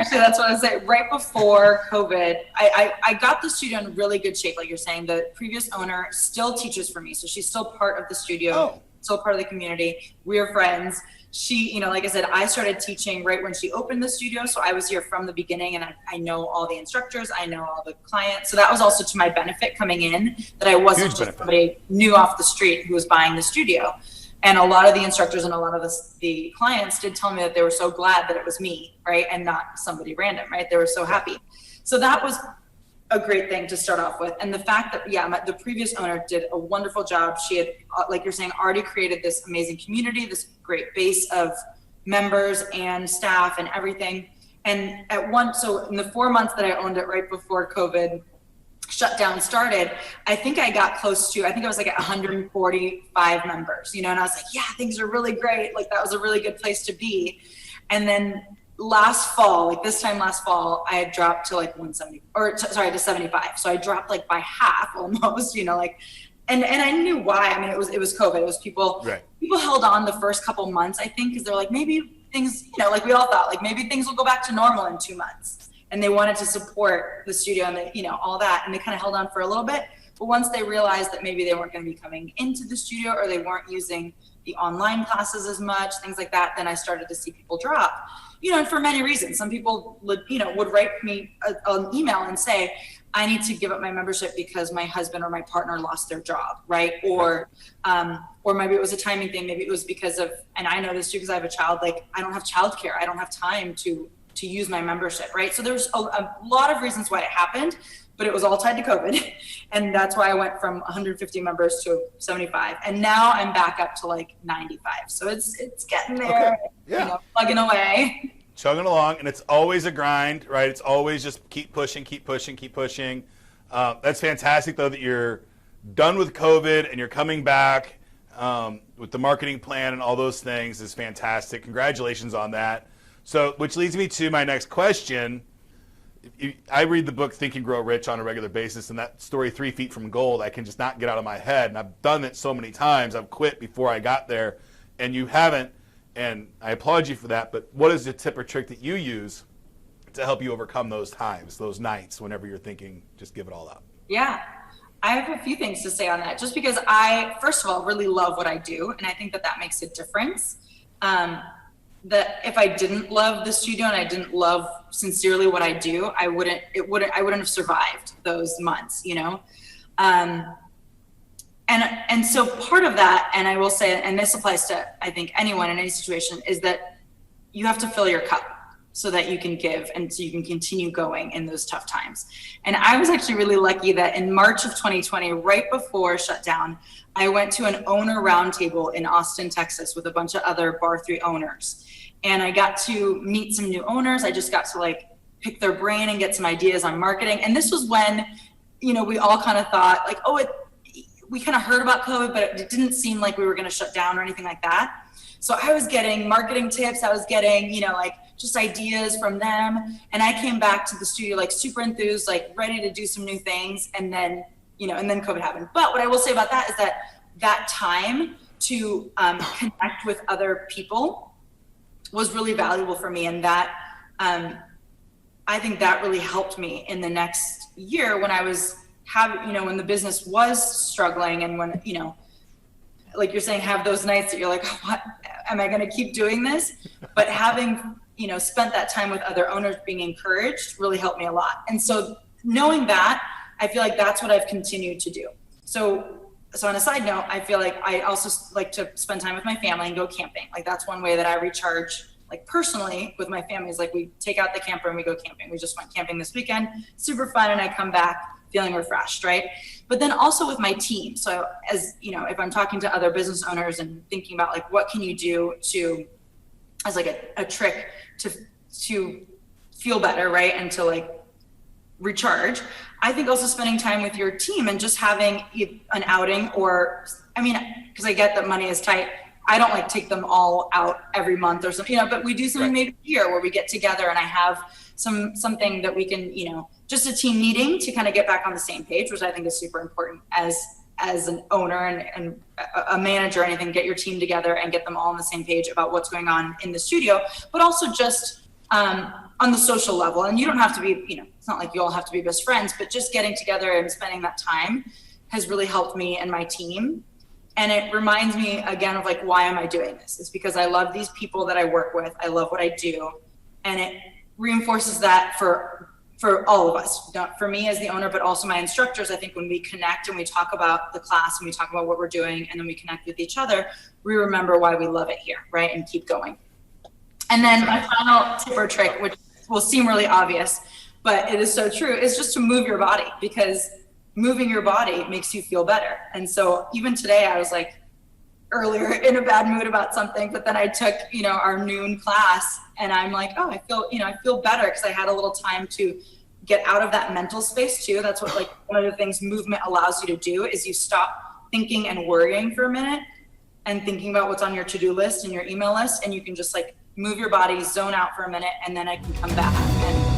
actually, that's what I was saying. Right before COVID, I got the studio in really good shape. Like you're saying, the previous owner still teaches for me. So she's still part of the studio, still part of the community. We're friends. She, like I said, I started teaching right when she opened the studio. So I was here from the beginning, and I know all the instructors. I know all the clients. So that was also to my benefit coming in, that I wasn't just somebody new off the street who was buying the studio. And a lot of the instructors and a lot of the clients did tell me that they were so glad that it was me, right? And not somebody random, right? They were so happy. So that was a great thing to start off with. And the fact that, the previous owner did a wonderful job. She had, like you're saying, already created this amazing community, this great base of members and staff and everything. And so in the 4 months that I owned it right before COVID shutdown started, I think I got close to, I think I was like at 145 members, and I was like, yeah, things are really great. Like that was a really good place to be. And then last fall, this time last fall, I had dropped to like 170, to 75. So I dropped like by half almost, and I knew why. I mean, it was COVID. It was people held on the first couple months, I think, because they're like, maybe things, like we all thought, like maybe things will go back to normal in 2 months. And they wanted to support the studio and all that. And they kind of held on for a little bit. But once they realized that maybe they weren't going to be coming into the studio, or they weren't using the online classes as much, things like that, then I started to see people drop, and for many reasons. Some people would write me an email and say, I need to give up my membership because my husband or my partner lost their job, right? Or maybe it was a timing thing. Maybe it was because of, and I know this too, because I have a child, like I don't have childcare. I don't have time to use my membership, right? So there's a lot of reasons why it happened, but it was all tied to COVID. And that's why I went from 150 members to 75. And now I'm back up to like 95. So it's getting there, plugging away. Chugging along, and it's always a grind, right? It's always just keep pushing, keep pushing, keep pushing. That's fantastic, though, that you're done with COVID and you're coming back with the marketing plan and all those things is fantastic. Congratulations on that. So, which leads me to my next question. I read the book Think and Grow Rich on a regular basis, and that story, 3 Feet from Gold, I can just not get out of my head. And I've done it so many times. I've quit before I got there, and you haven't. And I applaud you for that. But what is the tip or trick that you use to help you overcome those times, those nights, whenever you're thinking, just give it all up? Yeah, I have a few things to say on that. Just because I, first of all, really love what I do, and I think that makes a difference. That if I didn't love the studio and I didn't love sincerely what I do, I wouldn't have survived those months, And so part of that, and I will say, and this applies to, I think, anyone in any situation, is that you have to fill your cup so that you can give and so you can continue going in those tough times. And I was actually really lucky that in March of 2020, right before shutdown, I went to an owner roundtable in Austin, Texas with a bunch of other Bar 3 owners. And I got to meet some new owners. I just got to pick their brain and get some ideas on marketing. And this was when, we all kind of thought we kind of heard about COVID, but it didn't seem like we were going to shut down or anything like that. So I was getting marketing tips. I was getting, just ideas from them. And I came back to the studio, super enthused, ready to do some new things. And then, and then COVID happened. But what I will say about that is that time to connect with other people was really valuable for me. And that, I think that really helped me in the next year when I was when the business was struggling, and when, like you're saying, have those nights that you're like, what, am I going to keep doing this? But having, spent that time with other owners being encouraged really helped me a lot. And so knowing that, I feel like that's what I've continued to do. So on a side note, I feel like I also like to spend time with my family and go camping. That's one way that I recharge, personally with my family, is we take out the camper and we go camping. We just went camping this weekend, super fun. And I come back feeling refreshed, right? But then also with my team. So as, if I'm talking to other business owners and thinking about what can you do to, as a trick to feel better, right? And to recharge. I think also spending time with your team and just having an outing, or, because I get that money is tight. I don't take them all out every month or something, but we do something maybe a year where we get together and I have something that we can, just a team meeting to kind of get back on the same page, which I think is super important as an owner and a manager or anything. Get your team together and get them all on the same page about what's going on in the studio, but also just on the social level. And you don't have to be, it's not like you all have to be best friends, but just getting together and spending that time has really helped me and my team. And it reminds me again of like, why am I doing this? It's because I love these people that I work with. I love what I do. And it reinforces that for all of us, not for me as the owner, but also my instructors. I think when we connect and we talk about the class and we talk about what we're doing and then we connect with each other, we remember why we love it here, right? And keep going. And then my final tip or trick, which will seem really obvious, but it is so true, is just to move your body, because moving your body makes you feel better. And so even today I was like earlier in a bad mood about something, but then I took, our noon class and I'm like, oh, I feel better because I had a little time to get out of that mental space too. That's what, like, one of the things movement allows you to do is you stop thinking and worrying for a minute and thinking about what's on your to-do list and your email list, and you can just like move your body, zone out for a minute, and then I can come back and